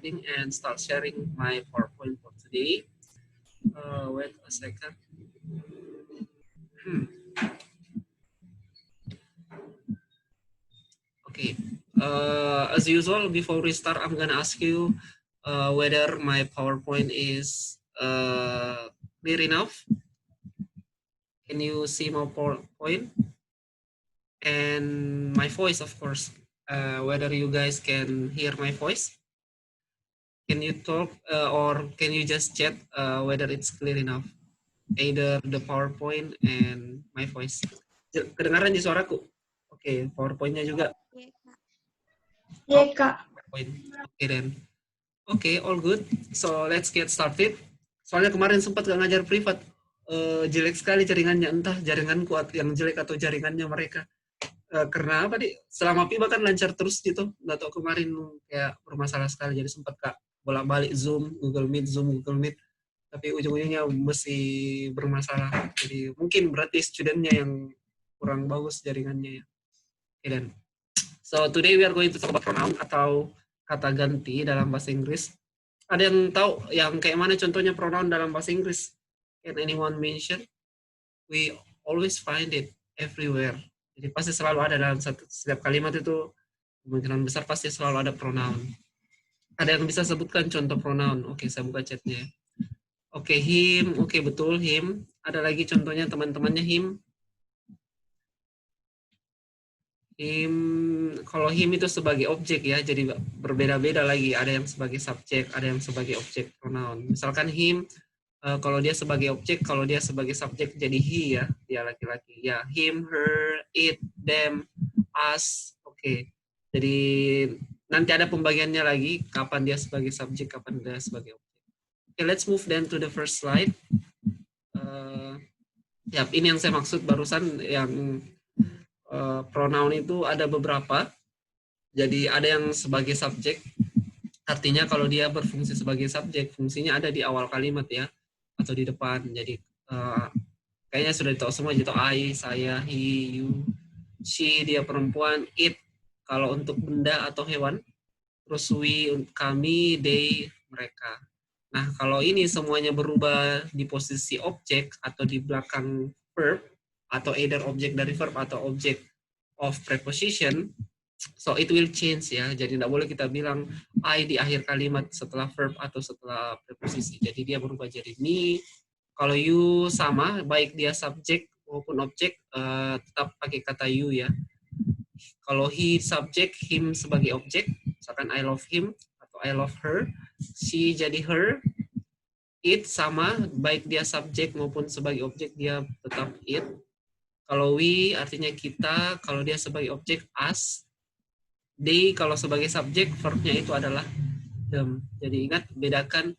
recording and start sharing my PowerPoint for today. Wait a second. Okay. As usual, before we start, I'm gonna ask you whether my PowerPoint is clear enough. Can you see my PowerPoint? And my voice, of course. Whether you guys can hear my voice. Can you talk or can you just chat whether it's clear enough? Either the PowerPoint and my voice. Kedengaran di suaraku? Oke, PowerPoint-nya juga. Iya, Kak. Oke, then. Oke, all good. So, let's get started. Soalnya kemarin sempat gak ngajar privat. Jelek sekali jaringannya. Entah jaringanku yang jelek atau jaringannya mereka. Karena apa, Di? Selama PIBA kan lancar terus gitu. Nggak tahu kemarin kayak bermasalah sekali. Jadi sempat Kak bolak-balik Zoom, Google Meet, tapi ujung-ujungnya mesti bermasalah. Jadi mungkin berarti studentnya yang kurang bagus jaringannya ya. Okay, then. So today we are going to talk about pronoun atau kata ganti dalam bahasa Inggris. Ada yang tahu yang kayak mana contohnya pronoun dalam bahasa Inggris? Can anyone mention? We always find it everywhere. Jadi pasti selalu ada dalam setiap kalimat itu, kemungkinan besar pasti selalu ada pronoun. Ada yang bisa sebutkan contoh pronoun? Oke, saya buka chatnya. Oke, him. Oke, betul, him. Ada lagi contohnya teman-temannya him. Him, kalau him itu sebagai objek ya, jadi berbeda-beda lagi. Ada yang sebagai subjek, ada yang sebagai objek pronoun. Misalkan him, kalau dia sebagai objek, kalau dia sebagai subjek jadi he ya, dia laki-laki. Ya, him, her, it, them, us. Oke. Jadi nanti ada pembagiannya lagi, kapan dia sebagai subjek, kapan dia sebagai objek. Okay, let's move then to the first slide. Ini yang saya maksud barusan, yang pronoun itu ada beberapa. Jadi ada yang sebagai subjek, artinya kalau dia berfungsi sebagai subjek, fungsinya ada di awal kalimat ya, atau di depan. Jadi kayaknya sudah tahu semua, gitu. I, saya, he, you, she, dia perempuan, it, kalau untuk benda atau hewan, terus we, kami, they, mereka. Nah, kalau ini semuanya berubah di posisi objek atau di belakang verb, atau either objek dari verb atau objek of preposition, so it will change ya. Jadi tidak boleh kita bilang I di akhir kalimat setelah verb atau setelah preposisi. Jadi dia berubah jadi me. Kalau you sama, baik dia subjek maupun objek, tetap pakai kata you ya. Kalau he subjek, him sebagai objek, misalkan I love him atau I love her, she jadi her, it sama, baik dia subjek maupun sebagai objek, dia tetap it. Kalau we artinya kita, kalau dia sebagai objek us, they kalau sebagai subjek, verbnya itu adalah them. Jadi ingat, bedakan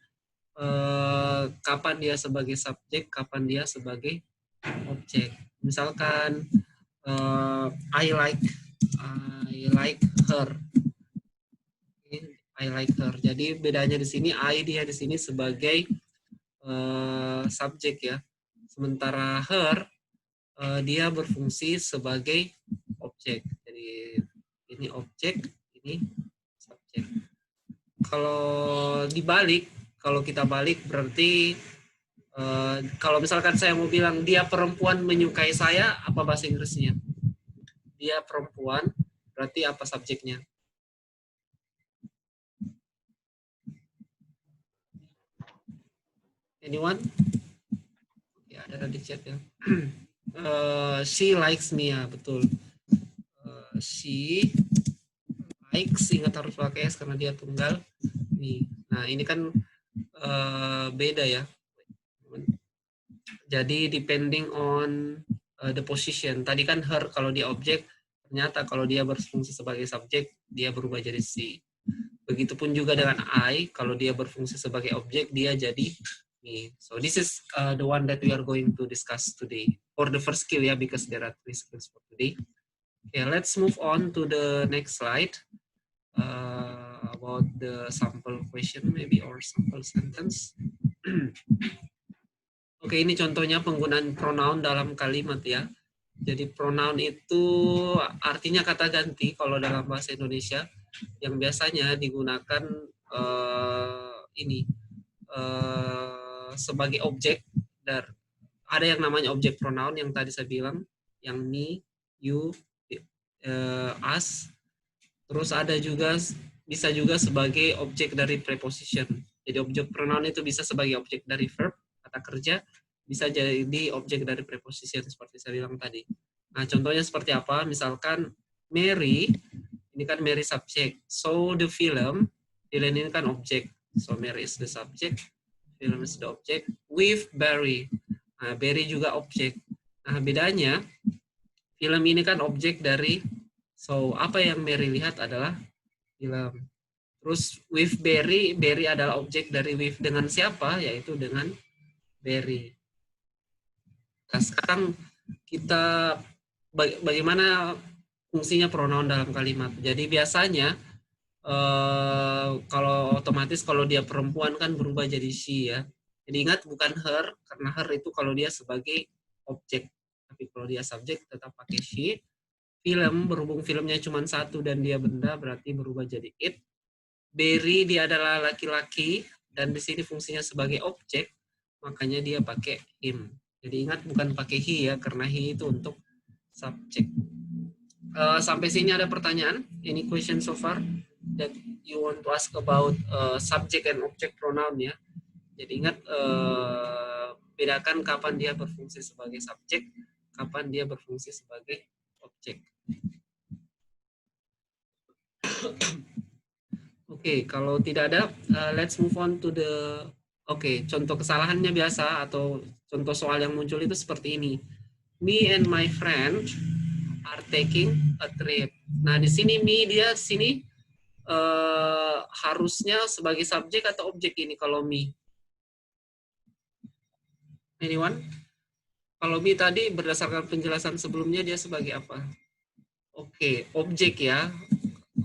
kapan dia sebagai subjek, kapan dia sebagai objek. Misalkan I like her. I like her. Jadi bedanya di sini I dia di sini sebagai subjek ya. Sementara her dia berfungsi sebagai objek. Jadi ini objek, ini subjek. Kalau dibalik, kalau kita balik berarti kalau misalkan saya mau bilang dia perempuan menyukai saya, apa bahasa Inggrisnya? Dia perempuan, berarti apa subjeknya? Anyone? Ya, ada di chat ya. She likes me ya, betul. She likes, ingat harus pakai S karena dia tunggal. Nih, nah ini kan beda ya. Jadi depending on the position. Tadi kan her kalau dia objek, ternyata kalau dia berfungsi sebagai subjek, dia berubah jadi she. Begitupun juga dengan I, kalau dia berfungsi sebagai objek, dia jadi me. So this is the one that we are going to discuss today. For the first skill ya, because there are 3 skills for today. Okay, let's move on to the next slide. About the sample question maybe, or sample sentence. Oke, ini contohnya penggunaan pronoun dalam kalimat ya. Jadi pronoun itu artinya kata ganti kalau dalam bahasa Indonesia, yang biasanya digunakan ini sebagai objek. Dan ada yang namanya objek pronoun yang tadi saya bilang, yang me, you, us. Terus ada juga bisa juga sebagai objek dari preposition. Jadi objek pronoun itu bisa sebagai objek dari verb, kata kerja, bisa jadi objek dari preposition seperti saya bilang tadi. Nah, contohnya seperti apa? Misalkan Mary, ini kan Mary subject. So the film ini kan objek. So Mary is the subject, film is the object. With Barry. Nah, Barry juga objek. Nah, bedanya film ini kan objek dari, so apa yang Mary lihat adalah film. Terus with Barry, Barry adalah objek dari with dengan siapa? Yaitu dengan Barry. Nah, sekarang kita bagaimana fungsinya pronoun dalam kalimat. Jadi biasanya kalau otomatis kalau dia perempuan kan berubah jadi she ya. Jadi ingat bukan her, karena her itu kalau dia sebagai objek. Tapi kalau dia subjek tetap pakai she. Film, berhubung filmnya cuma satu dan dia benda, berarti berubah jadi it. Barry, dia adalah laki-laki, dan di sini fungsinya sebagai objek, makanya dia pakai him. Jadi ingat bukan pakai he ya, karena he itu untuk subjek. Sampai sini ada pertanyaan? Any question so far that you want to ask about subject and object pronoun ya? Jadi ingat bedakan kapan dia berfungsi sebagai subjek, kapan dia berfungsi sebagai objek. Oke, kalau tidak ada, let's move on to the. Oke, contoh kesalahannya biasa atau contoh soal yang muncul itu seperti ini. Me and my friend are taking a trip. Nah, di sini me dia sini harusnya sebagai subjek atau objek ini kalau me? Anyone? Kalau me tadi berdasarkan penjelasan sebelumnya dia sebagai apa? Oke, objek ya.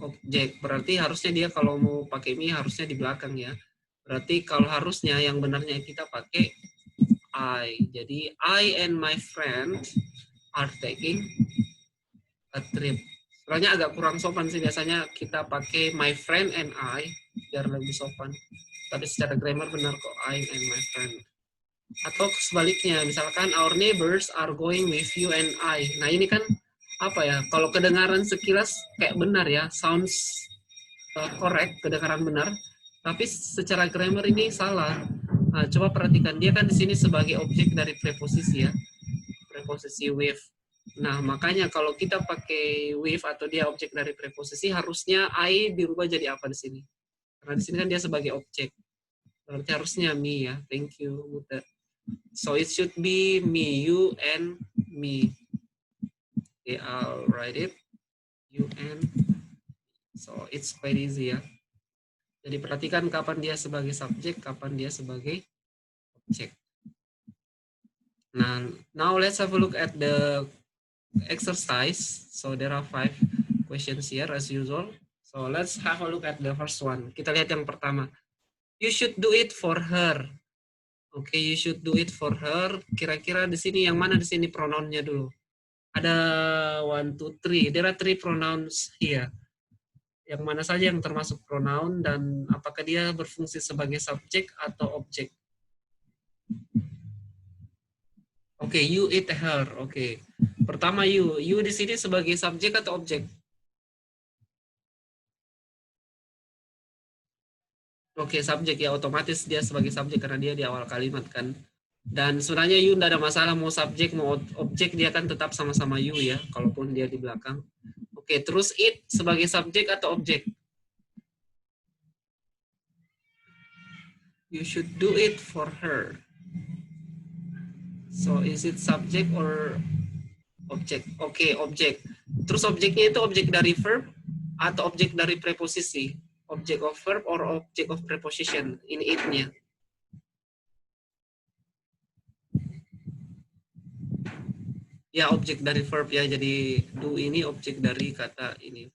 Objek berarti harusnya dia kalau mau pakai me harusnya di belakang ya. Berarti kalau harusnya yang benarnya kita pakai I. Jadi I and my friend are taking a trip. Sebenarnya agak kurang sopan sih, biasanya kita pakai my friend and I biar lebih sopan. Tapi secara grammar benar kok, I and my friend. Atau sebaliknya, misalkan our neighbors are going with you and I. Nah ini kan apa ya? Kalau kedengaran sekilas kayak benar ya, sounds correct, kedengaran benar. Tapi secara grammar ini salah. Nah, coba perhatikan, dia kan di sini sebagai objek dari preposisi ya, preposisi with. Nah, makanya kalau kita pakai with atau dia objek dari preposisi, harusnya I dirubah jadi apa di sini? Karena di sini kan dia sebagai objek. Berarti harusnya me ya. Thank you, Buta. So it should be me, you, and me. Okay, I'll write it. You and. So it's quite easy ya. Jadi perhatikan kapan dia sebagai subjek, kapan dia sebagai objek. Nah, now let's have a look at the exercise. So there are 5 questions here as usual. So let's have a look at the first one. Kita lihat yang pertama. You should do it for her. Oke, you should do it for her. Kira-kira di sini yang mana di sini pronounnya dulu? Ada 1, 2, 3. There are 3 pronouns here. Yang mana saja yang termasuk pronoun dan apakah dia berfungsi sebagai subjek atau objek? Oke, you eat her. Oke. Pertama you. You di sini sebagai subjek atau objek? Oke, subjek ya, otomatis dia sebagai subjek karena dia di awal kalimat kan. Dan sebenarnya you tidak ada masalah mau subjek mau objek, dia kan tetap sama-sama you ya, kalaupun dia di belakang. Oke, terus it sebagai subjek atau objek? You should do it for her. So is it subject or objek? Oke, objek. Terus objeknya itu objek dari verb atau objek dari preposisi? Object of verb or object of preposition? Ini it-nya. Ya, objek dari verb ya. Jadi do ini objek dari kata ini.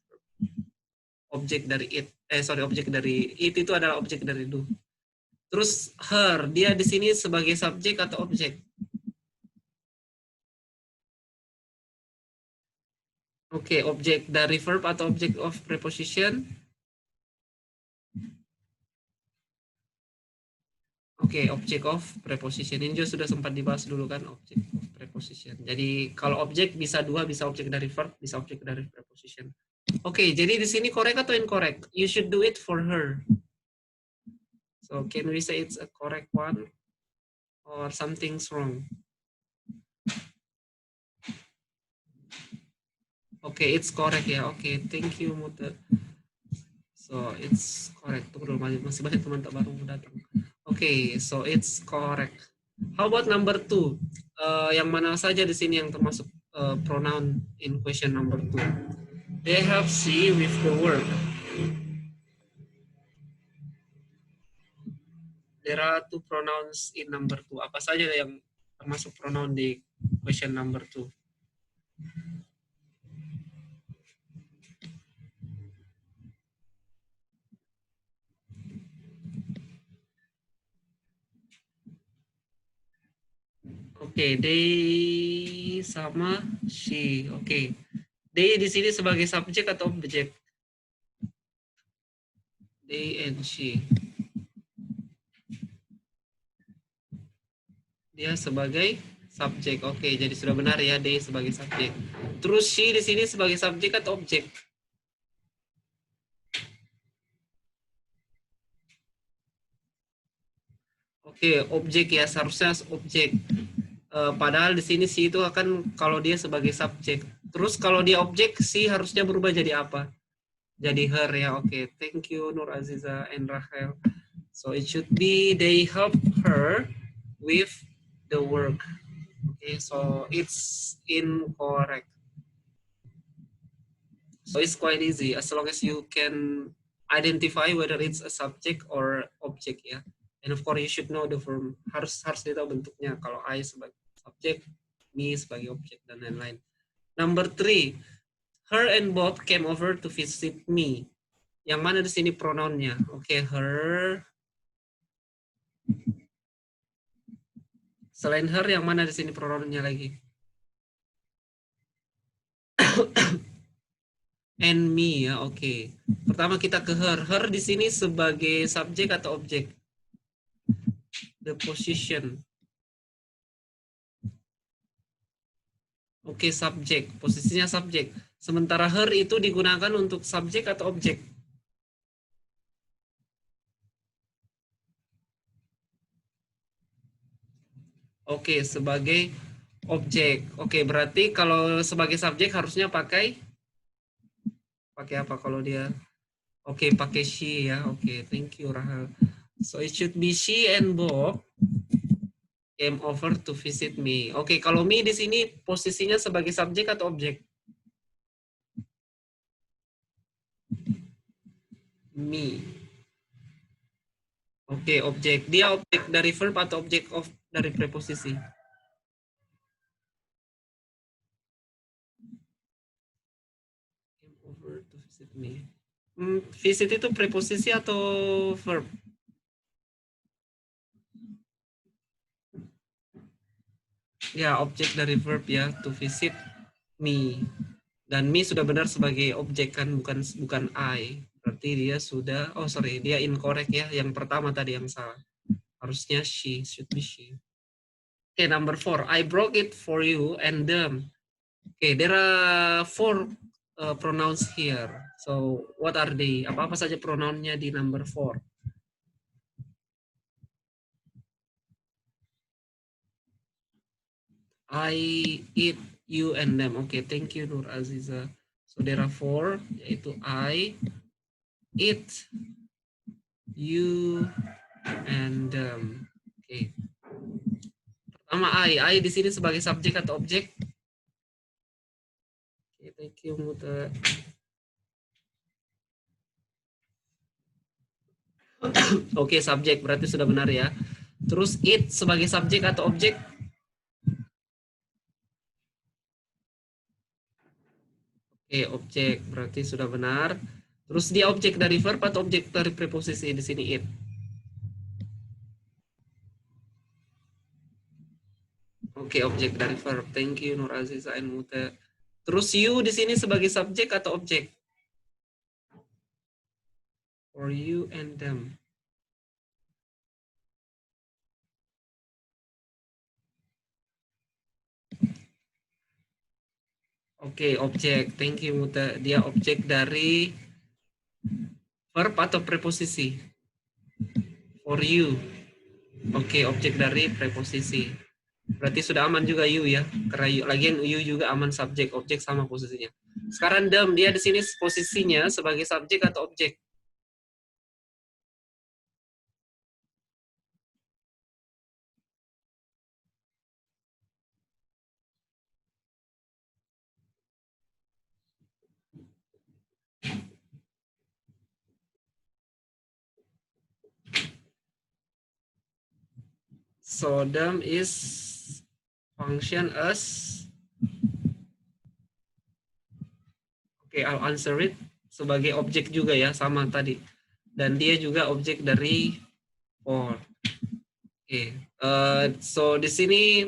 Objek dari it. Objek dari it itu adalah objek dari do. Terus her, dia di sini sebagai subjek atau objek? Oke, objek dari verb atau objek of preposition? Oke, object of preposition ini juga sudah sempat dibahas dulu kan, object of preposition. Jadi kalau objek bisa dua, bisa objek dari verb, bisa objek dari preposition. Oke, jadi di sini correct atau incorrect? You should do it for her. So can we say it's a correct one or something's wrong? Oke, it's correct ya. Oke, thank you Muta. So it's correct. Tunggu dulu, masih banyak teman tak baru datang. Oke, so it's correct. How about number 2? Yang mana saja di sini yang termasuk pronoun in question number 2? They have she with the word. There are 2 pronouns in number 2. Apa saja yang termasuk pronoun di question number 2? Oke, they sama she. Oke. They di sini sebagai subjek atau objek? They and she. Dia sebagai subjek. Oke, jadi sudah benar ya, they sebagai subjek. Terus she di sini sebagai subjek atau objek? Oke, objek ya, seharusnya objek. Padahal di sini she itu akan kalau dia sebagai subjek. Terus kalau dia objek, she harusnya berubah jadi apa? Jadi her ya. Oke, thank you Nur Aziza and Rahel. So it should be they help her with the work. Okay, so it's incorrect. So it's quite easy as long as you can identify whether it's a subject or object ya. And of course you should know the verb. Harus dia tahu bentuknya. Kalau I sebagai subjek, me sebagai objek dan lain-lain. Number 3, her and Bob came over to visit me. Yang mana di sini pronounnya? Oke, her. Selain her, yang mana di sini pronounnya lagi? And me ya, oke. Pertama kita ke her. Her di sini sebagai subjek atau objek? The position. Oke, subjek. Posisinya subjek. Sementara her itu digunakan untuk subjek atau objek? Oke, sebagai objek. Oke, berarti kalau sebagai subjek harusnya pakai apa kalau dia? Oke, pakai she ya. Oke, thank you Rahel. So it should be she and Bob came over to visit me. Oke, kalau me di sini posisinya sebagai subjek atau objek? Me. Oke, objek. Dia objek dari verb atau objek dari preposisi? Came over to visit me. Visit itu preposisi atau verb? Ya, objek dari verb ya, to visit me. Dan me sudah benar sebagai objek kan, bukan I. Berarti dia sudah, dia incorrect ya. Yang pertama tadi yang salah. Harusnya she, should be she. Okay, number 4. I broke it for you and them. Okay, there are 4 pronouns here. So, what are they? Apa-apa saja pronounnya di number 4? I, it, you, and them. Okay, thank you Nur Aziza. So, there are 4, yaitu I, it, you, and them. Okay. Pertama I di sini sebagai subjek atau objek? Okay, thank you Muta. Oke, subjek berarti sudah benar ya. Terus it sebagai subjek atau objek? Oke, objek berarti sudah benar. Terus dia objek dari verb atau objek dari preposisi di sini it? Oke, objek dari verb. Thank you Nur Aziza and Muta. Terus you di sini sebagai subjek atau objek? For you and them. Oke, objek. Thank you, Muta. Dia objek dari verb atau preposisi? For you. Oke, objek dari preposisi. Berarti sudah aman juga you ya. Karena you, lagian you juga aman subjek, objek sama posisinya. Sekarang them, dia di sini posisinya sebagai subjek atau objek? So them is function as, oke, I'll answer it, sebagai objek juga ya, sama tadi. Dan dia juga objek dari for. Oke, so di sini,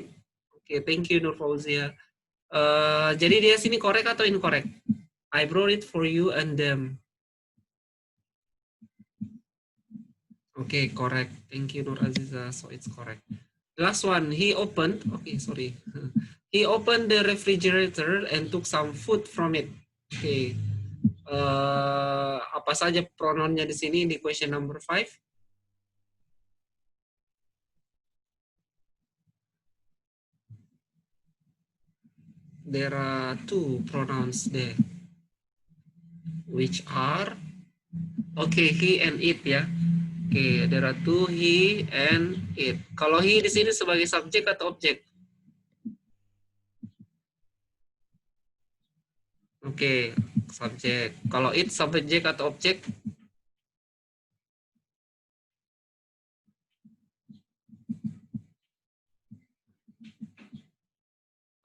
oke, thank you Nur Fauzia. Jadi dia sini correct atau incorrect? I brought it for you and them. Oke, correct. Thank you Nur Aziza. So it's correct. Last one, he opened. Okay, sorry. He opened the refrigerator and took some food from it. Oke. Apa saja pronounnya di sini di question number 5? There are two pronouns there, which are, okay, he and it ya. Oke, there are two, he and it. Kalau he di sini sebagai subjek atau objek? Oke, subjek. Kalau it subjek atau objek?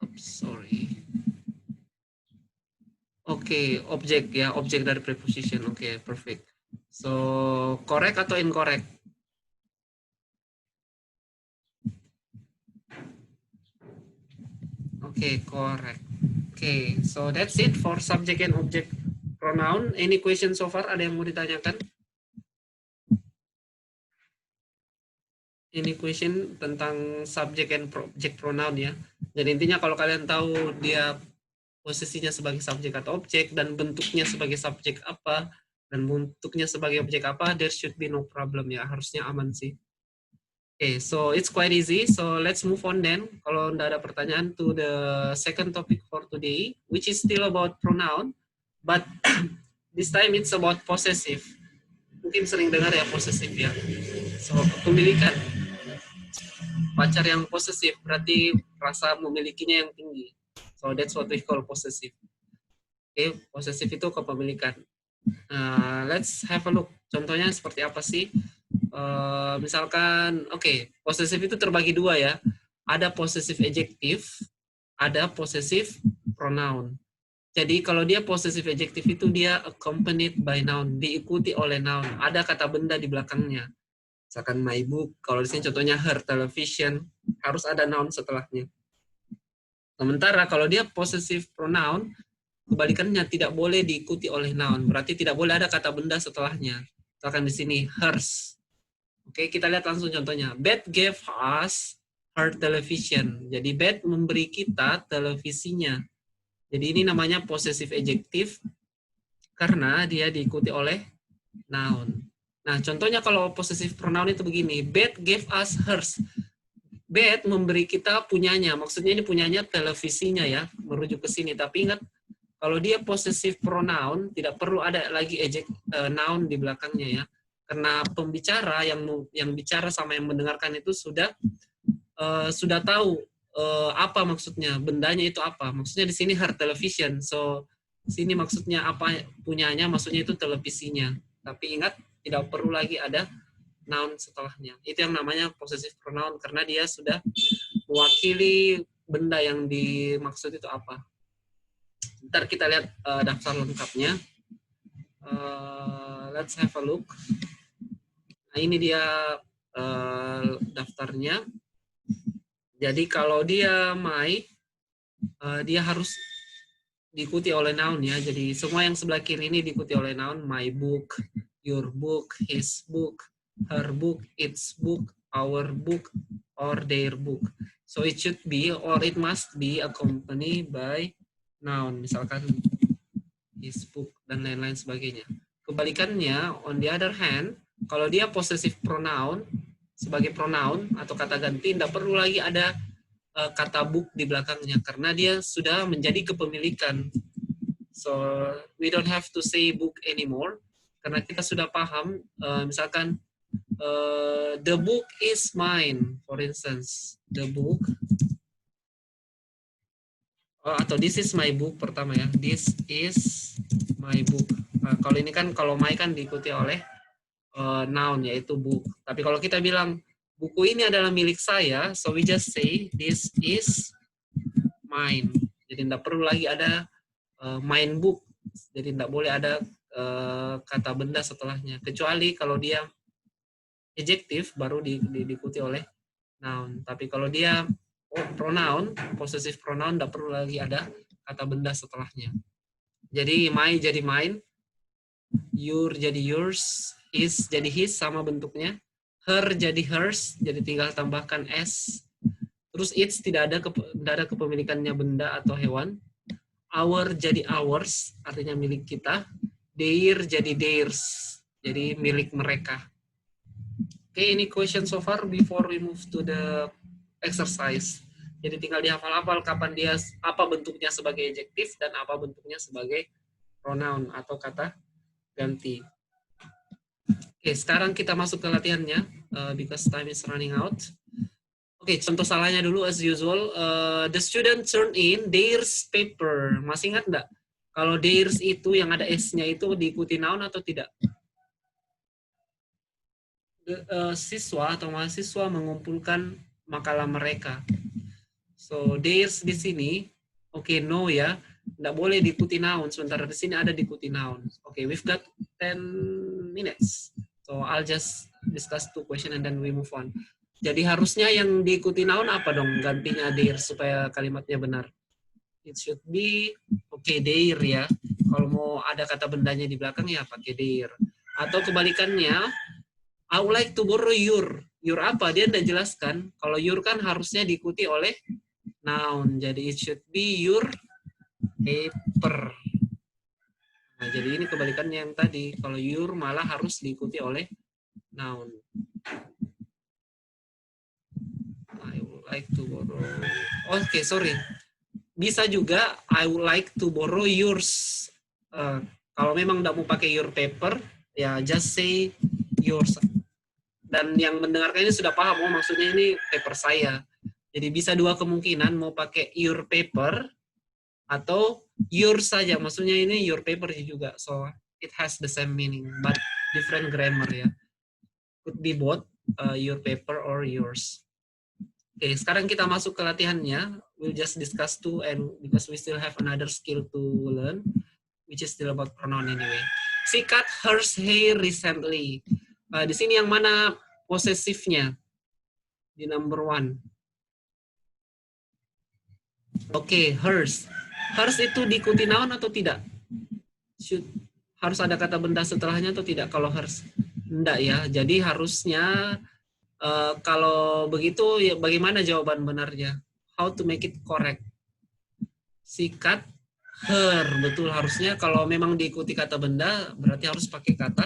Oops, sorry. Oke, objek ya, objek dari preposition. Oke, perfect. So, correct atau incorrect? Oke, correct. Oke, so that's it for subject and object pronoun. Any question so far? Ada yang mau ditanyakan? Any question tentang subject and object pronoun ya. Jadi intinya kalau kalian tahu dia posisinya sebagai subjek atau objek dan bentuknya sebagai subjek apa dan bentuknya sebagai objek apa, there should be no problem ya. Harusnya aman sih. Okay, so it's quite easy. So let's move on then. Kalau nggak ada pertanyaan to the second topic for today, which is still about pronoun, but this time it's about possessive. Mungkin sering dengar ya possessive ya. So kepemilikan. Pacar yang possessive berarti rasa memilikinya yang tinggi. So that's what we call possessive. Okay, possessive itu kepemilikan. Let's have a look. Contohnya seperti apa sih? Misalkan, oke, possessive itu terbagi dua ya. Ada possessive adjective, ada possessive pronoun. Jadi kalau dia possessive adjective itu dia accompanied by noun, diikuti oleh noun. Ada kata benda di belakangnya. Misalkan my book, kalau di sini contohnya her television, harus ada noun setelahnya. Sementara kalau dia possessive pronoun, kebalikannya tidak boleh diikuti oleh noun. Berarti tidak boleh ada kata benda setelahnya. Misalkan di sini hers. Oke, kita lihat langsung contohnya. Beth gave us her television. Jadi Beth memberi kita televisinya. Jadi ini namanya possessive adjective karena dia diikuti oleh noun. Nah, contohnya kalau possessive pronoun itu begini. Beth gave us hers. Beth memberi kita punyanya. Maksudnya ini punyanya televisinya ya. Merujuk ke sini. Tapi ingat, kalau dia possessive pronoun, tidak perlu ada lagi noun di belakangnya ya. Karena pembicara yang bicara sama yang mendengarkan itu sudah tahu apa maksudnya, bendanya itu apa. Maksudnya di sini her television. So sini maksudnya apa punyanya, maksudnya itu televisinya. Tapi ingat tidak perlu lagi ada noun setelahnya. Itu yang namanya possessive pronoun karena dia sudah mewakili benda yang dimaksud itu apa. Ntar kita lihat daftar lengkapnya. Let's have a look. Nah, ini dia daftarnya. Jadi kalau dia dia harus diikuti oleh noun ya. Jadi semua yang sebelah kiri ini diikuti oleh noun. My book, your book, his book, her book, its book, our book, or their book. So it should be or it must be accompanied by noun, misalkan his book dan lain-lain sebagainya. Kebalikannya, on the other hand, kalau dia possessive pronoun sebagai pronoun atau kata ganti, tidak perlu lagi ada kata book di belakangnya karena dia sudah menjadi kepemilikan. So we don't have to say book anymore karena kita sudah paham. Misalkan the book is mine, for instance, the book. Atau this is my book pertama ya. This is my book. Kalau ini kan kalau my kan diikuti oleh noun yaitu book. Tapi kalau kita bilang buku ini adalah milik saya, so we just say this is mine. Jadi tidak perlu lagi ada mine book. Jadi tidak boleh ada kata benda setelahnya. Kecuali kalau dia adjektif baru diikuti oleh noun. Tapi kalau dia pronoun, possessive pronoun, tidak perlu lagi ada kata benda setelahnya. Jadi my jadi mine, your jadi yours, his jadi his sama bentuknya, her jadi hers, jadi tinggal tambahkan s. Terus its tidak ada kepemilikannya benda atau hewan. Our jadi ours, artinya milik kita. Their jadi theirs, jadi milik mereka. Oke, ini question so far before we move to the exercise. Jadi tinggal dihafal-hafal kapan dia apa bentuknya sebagai adjektif dan apa bentuknya sebagai pronoun atau kata ganti. Oke, sekarang kita masuk ke latihannya because time is running out. Oke, contoh salahnya dulu as usual. The student turn in theirs paper. Masih ingat enggak? Kalau theirs itu yang ada s-nya itu diikuti noun atau tidak? Siswa atau mahasiswa mengumpulkan makalah mereka. So theirs di sini, oke, no ya, tidak boleh diikuti noun. Sementara di sini ada diikuti noun. Oke, we've got 10 minutes. So I'll just discuss 2 questions and then we move on. Jadi harusnya yang diikuti noun apa dong gantinya theirs supaya kalimatnya benar? It should be their ya. Kalau mau ada kata bendanya di belakang ya pakai their. Atau kebalikannya, I would like to borrow your. Your apa? Dia tidak jelaskan. Kalau your kan harusnya diikuti oleh noun. Jadi it should be your paper. Nah, jadi ini kebalikannya yang tadi. Kalau your malah harus diikuti oleh noun. I would like to borrow. Oke, sorry. Bisa juga I would like to borrow yours. Kalau memang tidak mau pakai your paper, ya just say yours. Dan yang mendengarkan ini sudah paham, oh maksudnya ini paper saya. Jadi bisa dua kemungkinan, mau pakai your paper atau your saja. Maksudnya ini your paper juga. So it has the same meaning, but different grammar ya. Could be both your paper or yours. Oke, sekarang kita masuk ke latihannya. We'll just discuss 2 and because we still have another skill to learn, which is still about pronoun anyway. She cut her hair recently. Di sini yang mana posesifnya? Di number 1. Oke, hers. Hers itu diikuti noun atau tidak? Harus ada kata benda setelahnya atau tidak kalau hers? Enggak ya. Jadi harusnya kalau begitu ya bagaimana jawaban benarnya? How to make it correct? She cut her. Betul, harusnya kalau memang diikuti kata benda berarti harus pakai kata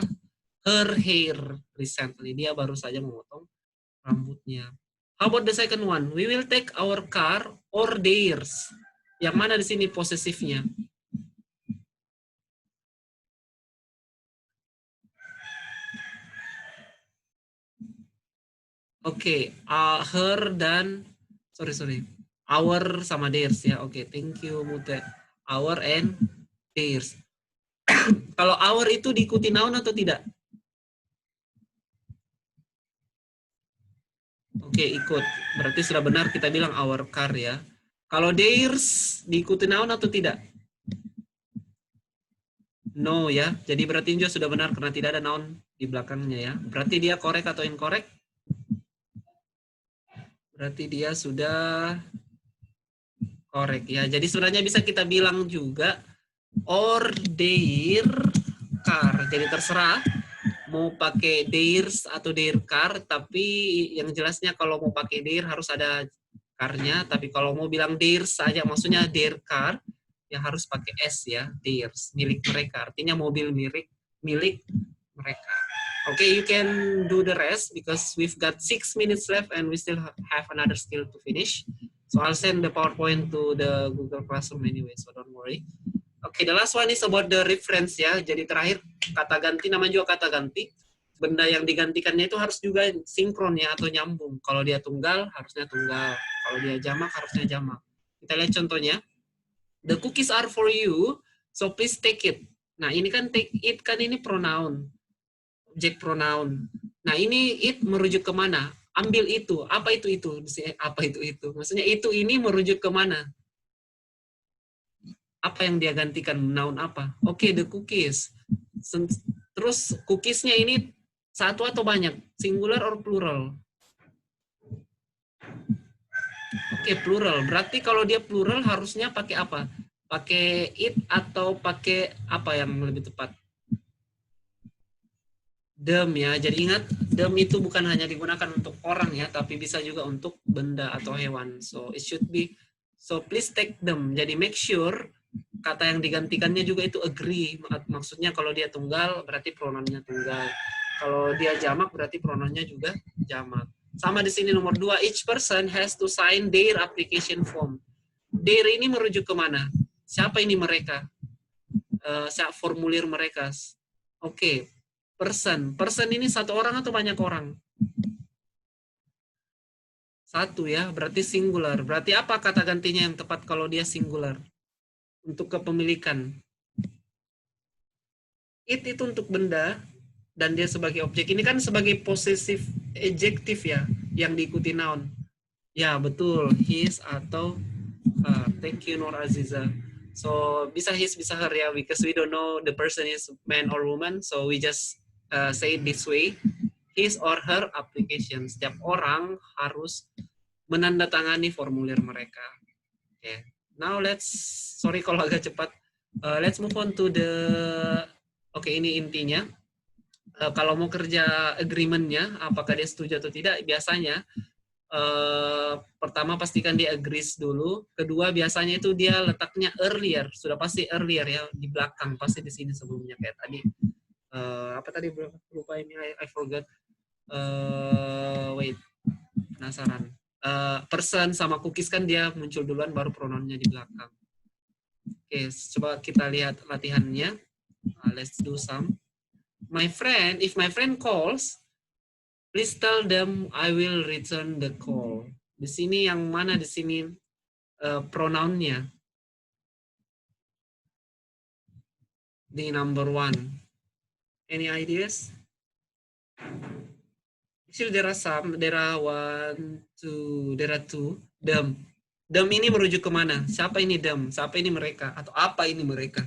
her hair recently. Dia baru saja memotong rambutnya. How about the second one? We will take our car or theirs. Yang mana di sini posesifnya? Oke, her dan sorry. Our sama theirs ya. Oke, thank you Mute. Our and theirs. Kalau our itu diikuti noun atau tidak? Oke, ikut. Berarti sudah benar kita bilang our car ya. Kalau theirs diikuti noun atau tidak? No ya. Jadi berarti juga sudah benar karena tidak ada noun di belakangnya ya. Berarti dia correct atau incorrect? Berarti dia sudah correct ya. Jadi sebenarnya bisa kita bilang juga or their car. Jadi terserah mau pakai theirs atau their car, tapi yang jelasnya kalau mau pakai their harus ada car-nya, tapi kalau mau bilang theirs saja maksudnya their car, ya harus pakai S ya, theirs, milik mereka. Artinya mobil milik mereka. Okay, you can do the rest because we've got 6 minutes left and we still have another skill to finish. So I'll send the PowerPoint to the Google Classroom anyway, so don't worry. Okay, the last one is about the reference ya. Jadi terakhir kata ganti, namanya juga kata ganti. Benda yang digantikannya itu harus juga sinkron ya atau nyambung. Kalau dia tunggal harusnya tunggal. Kalau dia jamak harusnya jamak. Kita lihat contohnya. The cookies are for you, so please take it. Nah ini kan take it kan ini pronoun, objek pronoun. Nah ini it merujuk kemana? Ambil itu. Apa itu itu? Apa itu itu? Maksudnya itu ini merujuk kemana? Apa yang dia gantikan? Noun apa? Oke, the cookies. Terus cookiesnya ini satu atau banyak? Singular or plural? Oke, plural. Berarti kalau dia plural harusnya pakai apa? Pakai it atau pakai apa yang lebih tepat? Them ya. Jadi ingat, them itu bukan hanya digunakan untuk orang ya, tapi bisa juga untuk benda atau hewan. So it should be, so please take them. Jadi make sure kata yang digantikannya juga itu agree. Maksudnya kalau dia tunggal berarti pronounnya tunggal. Kalau dia jamak berarti pronounnya juga jamak. Sama di sini nomor 2, each person has to sign their application form. Their ini merujuk kemana? Siapa ini mereka? Formulir mereka. Oke. Person. Person ini satu orang atau banyak orang? Satu ya, berarti singular. Berarti apa kata gantinya yang tepat kalau dia singular? Untuk kepemilikan. It itu untuk benda, dan dia sebagai objek. Ini kan sebagai possessive adjective ya, yang diikuti noun. Ya, betul. His atau thank you, Nur Aziza. So, bisa his, bisa her ya, because we don't know the person is man or woman, so we just say it this way. His or her application. Setiap orang harus menandatangani formulir mereka. Okay. Now sorry kalau agak cepat. Let's move on to the, ini intinya. Kalau mau kerja agreement-nya, apakah dia setuju atau tidak, biasanya pertama pastikan dia agrees dulu. Kedua biasanya itu dia letaknya earlier, sudah pasti earlier ya, di belakang, pasti di sini sebelumnya kayak tadi. Apa tadi lupa ini, I forgot. Wait, penasaran. Person sama cookies kan dia muncul duluan, baru pronounnya di belakang. Oke, coba kita lihat latihannya. Let's do some. If my friend calls, please tell them I will return the call. Di sini yang mana di sini pronounnya? Di number 1. Any ideas? Actually there are some. There are 1, 2. There are 2. Them. Them ini merujuk kemana? Siapa ini them? Siapa ini mereka? Atau apa ini mereka?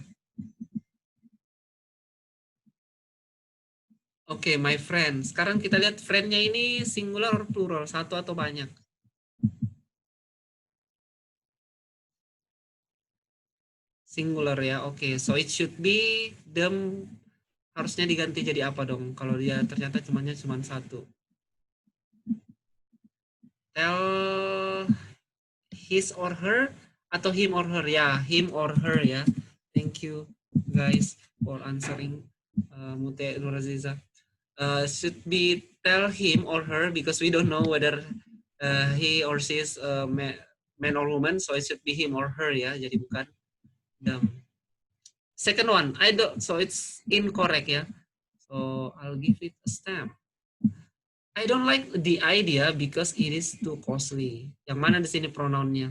Oke, my friend. Sekarang kita lihat friend-nya ini singular or plural? Satu atau banyak? Singular ya, oke. So it should be them, harusnya diganti jadi apa dong? Kalau dia ternyata cuma satu. Tell his or her atau him or her ya, him or her ya. Thank you guys for answering. Mute Nuraziza. Should be tell him or her because we don't know whether he or she is man or woman, so it should be him or her ya, jadi bukan them. Second one, so it's incorrect ya. So I'll give it a stamp. I don't like the idea because it is too costly. Yang mana di sini pronounnya?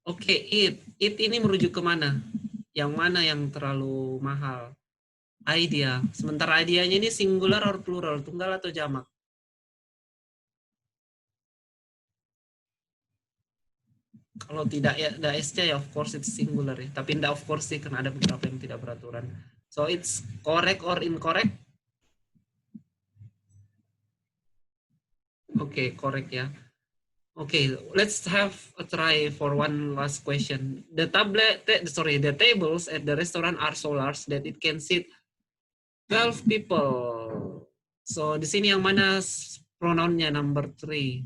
Oke, it ini merujuk kemana? Yang mana yang terlalu mahal? Idea. Sementara idenya ini singular or plural, tunggal atau jamak? Kalau tidak ya, ada S-nya ya of course it's singular ya. Tapi tidak of course sih, karena ada beberapa yang tidak beraturan. So it's correct or incorrect? Oke, correct ya. Oke, let's have a try for one last question. The tables at the restaurant are so large that it can sit 12 people. So di sini yang mana pronounnya number 3?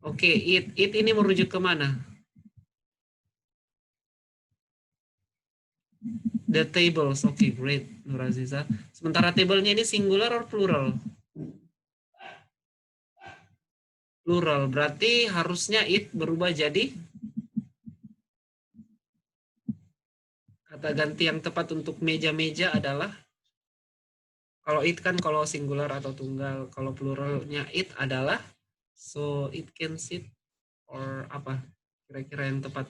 Oke, it ini merujuk kemana? The tables, oke, great, Nur Aziza. Sementara tablenya ini singular or plural? Plural, berarti harusnya it berubah jadi kata ganti yang tepat untuk meja-meja adalah, kalau it kan kalau singular atau tunggal, kalau pluralnya it adalah, so it can sit or apa kira-kira yang tepat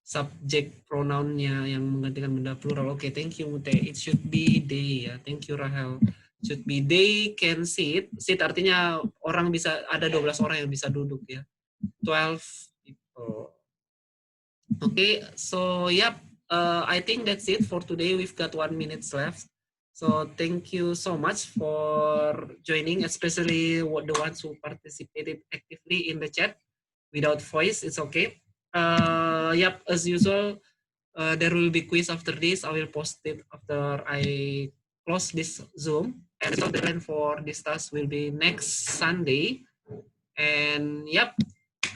subject pronounnya yang menggantikan benda plural. Oke, thank you Mute. It should be they ya. Thank you Rahel. Should be they can sit. Sit artinya orang bisa, ada 12 orang yang bisa duduk ya. 12 people. Okay, so yep, I think that's it for today. We've got 1 minute left. So thank you so much for joining, especially the ones who participated actively in the chat. Without voice, it's okay. Yep, as usual, there will be quiz after this. I will post it after I close this Zoom. And the deadline for this task will be next Sunday. And yep,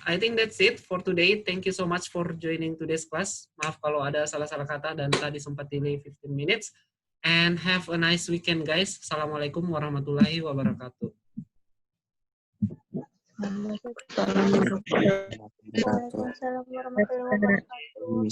I think that's it for today. Thank you so much for joining today's class. Maaf kalau ada salah-salah kata dan tadi sempat delay 15 minutes. And have a nice weekend, guys. Assalamualaikum warahmatullahi wabarakatuh. Waalaikumsalam warahmatullahi wabarakatuh.